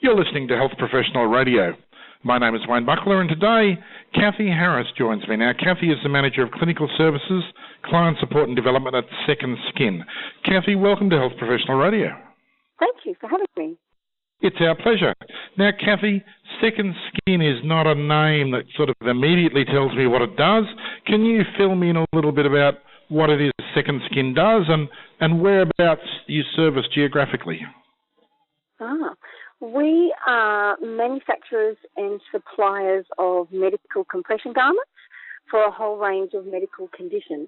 You're listening to Health Professional Radio. My name is Wayne Bucklar, and today Cathy Harries joins me. Now, Cathy is the Manager of Clinical Services, Client Support and Development at Second Skin. Cathy, welcome to Health Professional Radio. Thank you for having me. It's our pleasure. Now, Cathy, Second Skin is not a name that sort of immediately tells me what it does. Can you fill me in a little bit about what it is Second Skin does and whereabouts you service geographically? We are manufacturers and suppliers of medical compression garments for a whole range of medical conditions.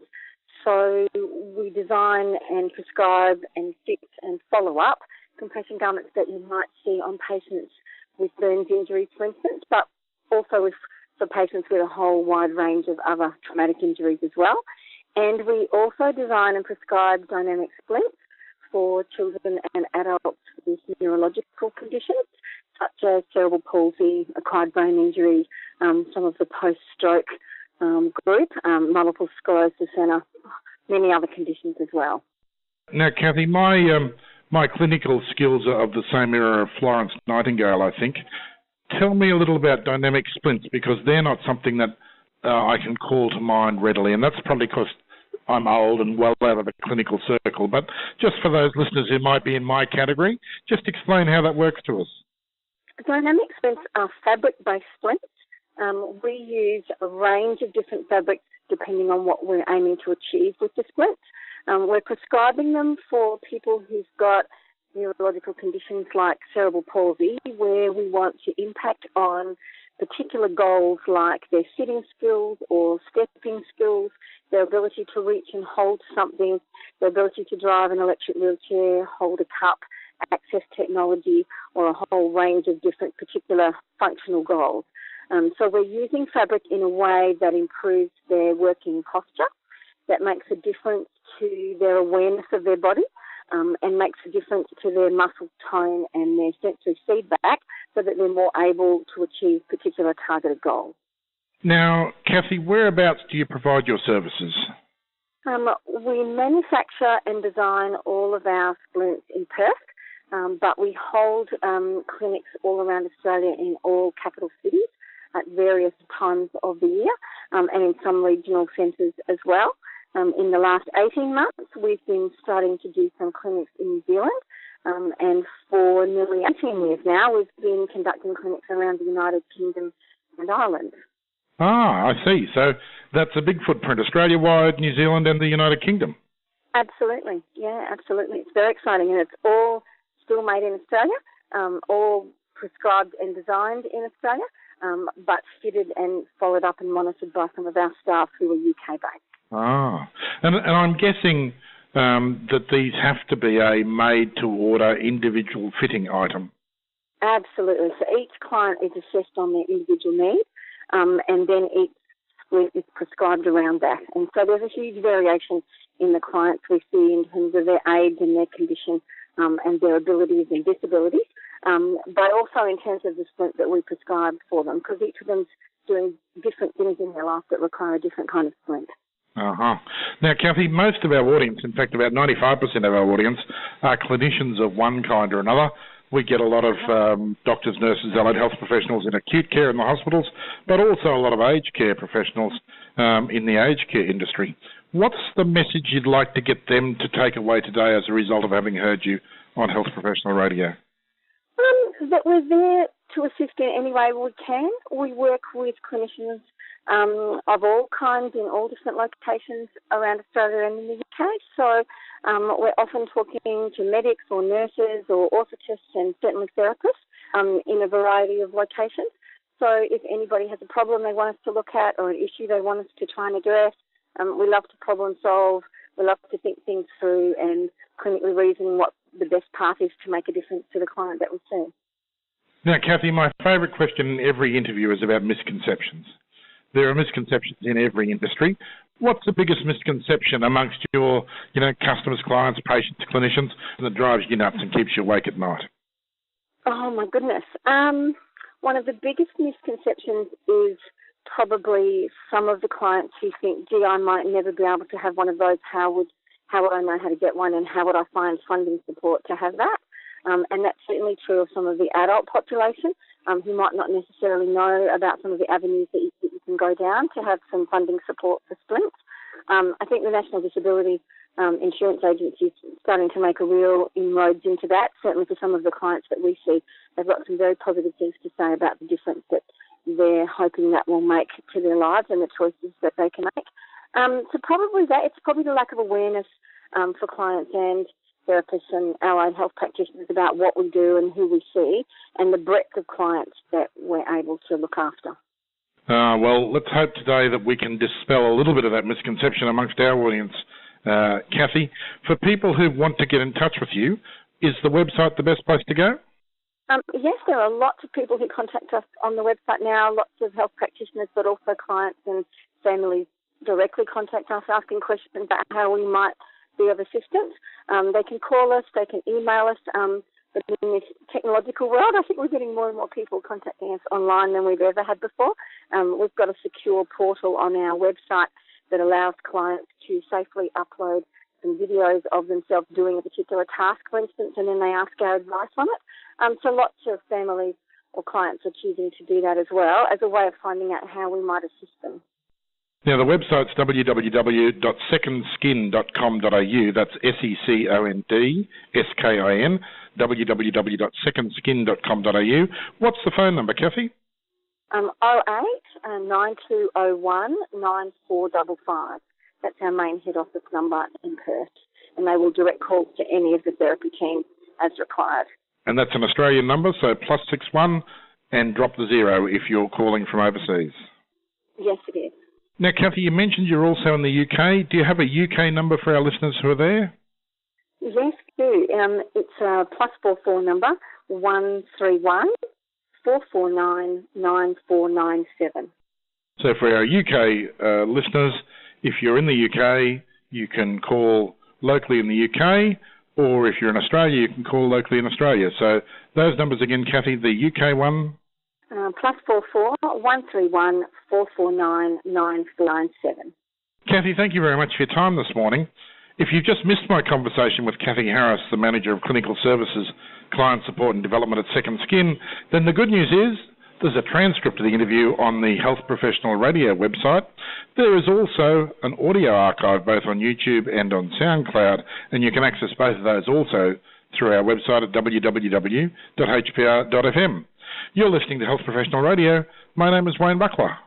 So we design and prescribe and fit and follow up compression garments that you might see on patients with burns injuries, for instance, but also for patients with a whole wide range of other traumatic injuries as well. And we also design and prescribe dynamic splints for children and adults with neurological conditions, such as cerebral palsy, acquired brain injury, some of the post-stroke group, multiple sclerosis, and many other conditions as well. Now, Cathy, my clinical skills are of the same era of Florence Nightingale, I think. Tell me a little about dynamic splints, because they're not something that I can call to mind readily, and that's probably because I'm old and well out of the clinical circle. But just for those listeners who might be in my category, just explain how that works to us. Dynamic splints are fabric-based splints. We use a range of different fabrics depending on what we're aiming to achieve with the splints. We're prescribing them for people who've got neurological conditions like cerebral palsy, where we want to impact on particular goals like their sitting skills or stepping skills, their ability to reach and hold something, their ability to drive an electric wheelchair, hold a cup, access technology, or a whole range of different particular functional goals. So we're using fabric in a way that improves their working posture, that makes a difference to their awareness of their body, and makes a difference to their muscle tone and their sensory feedback, so that they're more able to achieve particular targeted goals. Now, Cathy, whereabouts do you provide your services? We manufacture and design all of our splints in Perth, but we hold clinics all around Australia in all capital cities at various times of the year, and in some regional centres as well. In the last 18 months, we've been starting to do some clinics in New Zealand, and for nearly 18 years now, we've been conducting clinics around the United Kingdom and Ireland. Ah, I see. So that's a big footprint, Australia-wide, New Zealand and the United Kingdom. Absolutely. Yeah, absolutely. It's very exciting, and it's all still made in Australia, all prescribed and designed in Australia, but fitted and followed up and monitored by some of our staff who are UK-based. Ah, and I'm guessing that these have to be a made-to-order individual fitting item. Absolutely. So each client is assessed on their individual needs, and then each splint is prescribed around that. And so there's a huge variation in the clients we see in terms of their age and their condition, and their abilities and disabilities, but also in terms of the splint that we prescribe for them, because each of them's doing different things in their life that require a different kind of splint. Uh-huh. Now, Cathy, most of our audience, in fact about 95% of our audience, are clinicians of one kind or another. We get a lot of doctors, nurses, allied health professionals in acute care in the hospitals, but also a lot of aged care professionals in the aged care industry. What's the message you'd like to get them to take away today as a result of having heard you on Health Professional Radio? That we're there to assist in any way we can. We work with clinicians of all kinds in all different locations around Australia and in the UK. So we're often talking to medics or nurses or orthotists and certainly therapists in a variety of locations. So if anybody has a problem they want us to look at or an issue they want us to try and address, we love to problem solve. We love to think things through and clinically reason what the best path is to make a difference to the client that we see. Now, Cathy, my favourite question in every interview is about misconceptions. There are misconceptions in every industry. What's the biggest misconception amongst your, customers, clients, patients, clinicians that drives you nuts and keeps you awake at night? Oh, my goodness. One of the biggest misconceptions is probably some of the clients who think, gee, I might never be able to have one of those. How would I know how to get one, and how would I find funding support to have that? And that's certainly true of some of the adult population who might not necessarily know about some of the avenues that you can go down to have some funding support for Splints. I think the National Disability Insurance Agency is starting to make a real inroads into that. Certainly for some of the clients that we see, they've got some very positive things to say about the difference that they're hoping that will make to their lives and the choices that they can make. So probably that, it's probably the lack of awareness for clients and therapists and allied health practitioners about what we do and who we see and the breadth of clients that we're able to look after. Well, let's hope today that we can dispel a little bit of that misconception amongst our audience. Cathy, for people who want to get in touch with you, is the website the best place to go? Yes, there are lots of people who contact us on the website now, lots of health practitioners, but also clients and families directly contact us asking questions about how we might be of assistance. They can call us, they can email us. But in this technological world, I think we're getting more and more people contacting us online than we've ever had before. We've got a secure portal on our website that allows clients to safely upload some videos of themselves doing a particular task, for instance, and then they ask our advice on it. So lots of families or clients are choosing to do that as well as a way of finding out how we might assist them. Now, the website's www.secondskin.com.au. That's SECONDSKIN, www.secondskin.com.au. What's the phone number, Cathy? 08 9201 9455. That's our main head office number in Perth. And they will direct calls to any of the therapy team as required. And that's an Australian number, so +61 and drop the 0 if you're calling from overseas. Yes, it is. Now, Cathy, you mentioned you're also in the UK. Do you have a UK number for our listeners who are there? Yes, we do. It's a +44 number, 131 449 9497. So for our UK listeners, if you're in the UK, you can call locally in the UK, or if you're in Australia, you can call locally in Australia. So those numbers again, Cathy, the UK one? +44 131 449 9497. Cathy, thank you very much for your time this morning. If you've just missed my conversation with Cathy Harries, the Manager of Clinical Services, Client Support and Development at Second Skin, then the good news is there's a transcript of the interview on the Health Professional Radio website. There is also an audio archive both on YouTube and on SoundCloud, and you can access both of those also through our website at www.hpr.fm. You're listening to Health Professional Radio. My name is Wayne Bucklar.